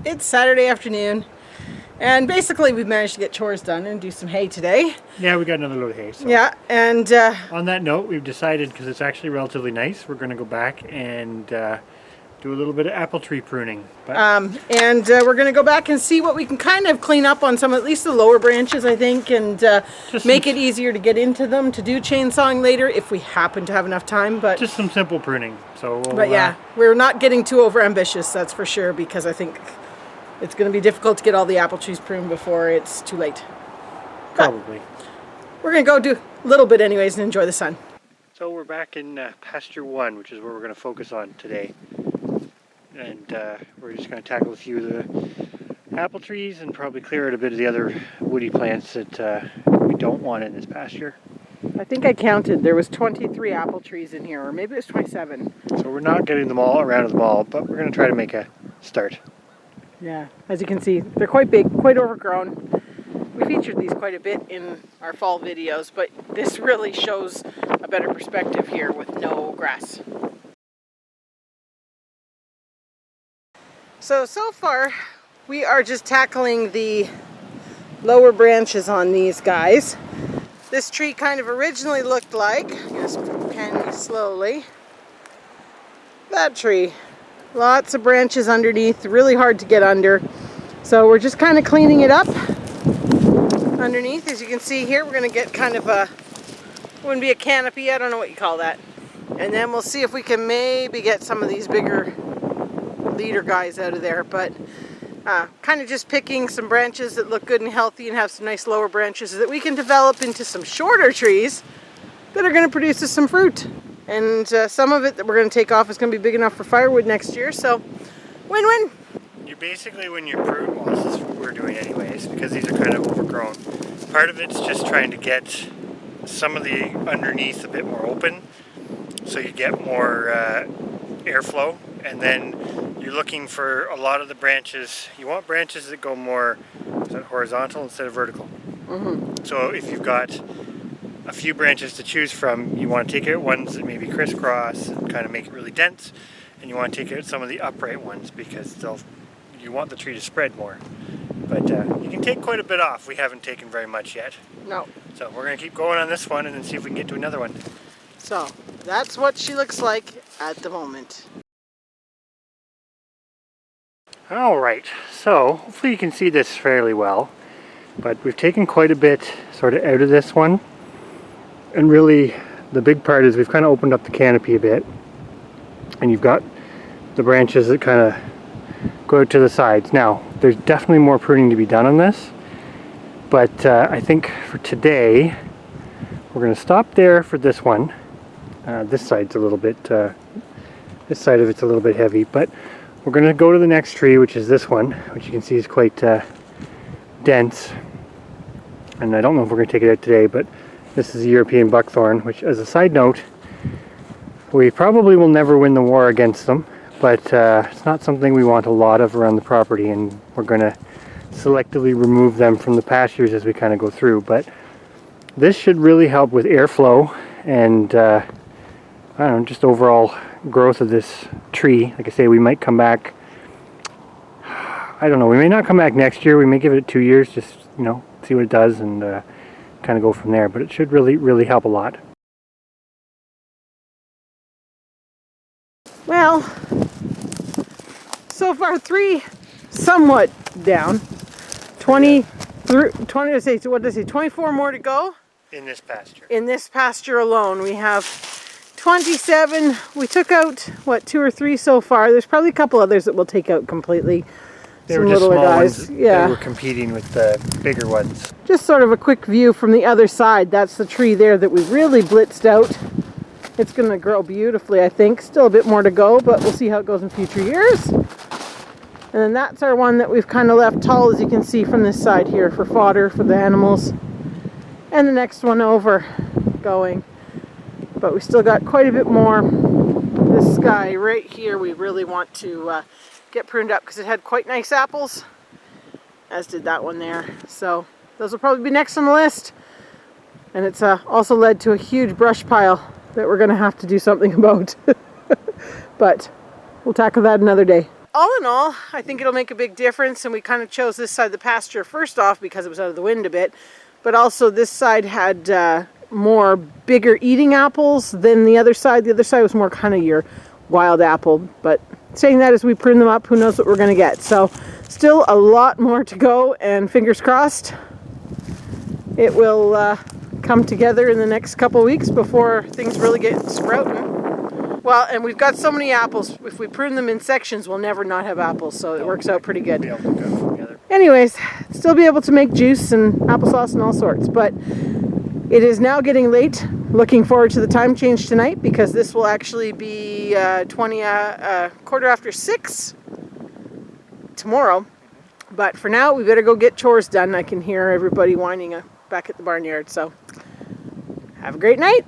It's Saturday afternoon, and basically we've managed to get chores done and do some hay today. Yeah, we got another load of hay. So. Yeah, and on that note, we've decided, because it's actually relatively nice, we're going to go back and do a little bit of apple tree pruning. We're going to go back and see what we can kind of clean up on some, at least the lower branches, I think, and make it easier to get into them to do chainsawing later if we happen to have enough time. But just some simple pruning. So but yeah, we're not getting too over ambitious, that's for sure, because I think it's going to be difficult to get all the apple trees pruned before it's too late. Probably. But we're going to go do a little bit anyways and enjoy the sun. So we're back in pasture 1, which is where we're going to focus on today. And we're just going to tackle a few of the apple trees and probably clear out a bit of the other woody plants that we don't want in this pasture. I think I counted. There was 23 apple trees in here, or maybe it was 27. So we're not getting them all around the ball, but we're going to try to make a start. Yeah, as you can see, they're quite big, quite overgrown. We featured these quite a bit in our fall videos, but this really shows a better perspective here with no grass. So far, we are just tackling the lower branches on these guys. This tree kind of originally looked like, just pan me slowly, that tree. Lots of branches underneath, really hard to get under. So we're just kind of cleaning it up underneath. As you can see here, we're going to get kind of a, wouldn't be a canopy, I don't know what you call that. And then we'll see if we can maybe get some of these bigger leader guys out of there. But kind of just picking some branches that look good and healthy and have some nice lower branches so that we can develop into some shorter trees that are going to produce us some fruit. And some of it that we're going to take off is going to be big enough for firewood next year, so win-win. You basically, when you prune, well, this is what we're doing anyways, because these are kind of overgrown. Part of it's just trying to get some of the underneath a bit more open, so you get more airflow, and then you're looking for a lot of the branches. You want branches that go more horizontal instead of vertical. Mm-hmm. So if you've got a few branches to choose from, you want to take out ones that maybe crisscross and kind of make it really dense, and you want to take out some of the upright ones because you want the tree to spread more. But you can take quite a bit off. We haven't taken very much yet. No. So we're going to keep going on this one and then see if we can get to another one. So that's what she looks like at the moment. Alright, so hopefully you can see this fairly well, but we've taken quite a bit sort of out of this one. And really, the big part is we've kind of opened up the canopy a bit, and you've got the branches that kind of go out to the sides. Now, there's definitely more pruning to be done on this, but I think for today, we're going to stop there for this one. This side's a little bit, this side of it's a little bit heavy, but we're going to go to the next tree, which is this one, which you can see is quite dense. And I don't know if we're going to take it out today, but this is a European buckthorn, which, as a side note, we probably will never win the war against them, but it's not something we want a lot of around the property, and we're going to selectively remove them from the pastures as we kind of go through. But this should really help with airflow and I don't know, just overall growth of this tree. Like I say, we might come back, I don't know, we may not come back next year, we may give it 2 years, just, you know, see what it does and kind of go from there, but it should really help a lot. Well, so far 3 somewhat down. 24 more to go. In this pasture. In this pasture alone, we have 27. We took out, what, 2 or 3 so far. There's probably a couple others that we'll take out completely. They were just small ones. Yeah. They were competing with the bigger ones. Just sort of a quick view from the other side. That's the tree there that we really blitzed out. It's going to grow beautifully, I think. Still a bit more to go, but we'll see how it goes in future years. And then that's our one that we've kind of left tall, as you can see from this side here, for fodder for the animals. And the next one over going. But we still got quite a bit more. This guy right here we really want to get pruned up because it had quite nice apples, as did that one there. So those will probably be next on the list. And it's also led to a huge brush pile that we're going to have to do something about. But we'll tackle that another day. all in all, I think it'll make a big difference, and we kind of chose this side of the pasture first off because it was out of the wind a bit, but also this side had more bigger eating apples than the other side. The other side was more kind of your wild apple, but saying that, as we prune them up, who knows what we're going to get. So still a lot more to go, and fingers crossed it will come together in the next couple weeks before things really get sprouting. Well, and we've got so many apples, if we prune them in sections, we'll never not have apples, so it works out pretty good. Anyways, still be able to make juice and applesauce and all sorts, but it is now getting late. Looking forward to the time change tonight, because this will actually be quarter after 6 tomorrow. But for now, we better go get chores done. I can hear everybody whining back at the barnyard, so have a great night.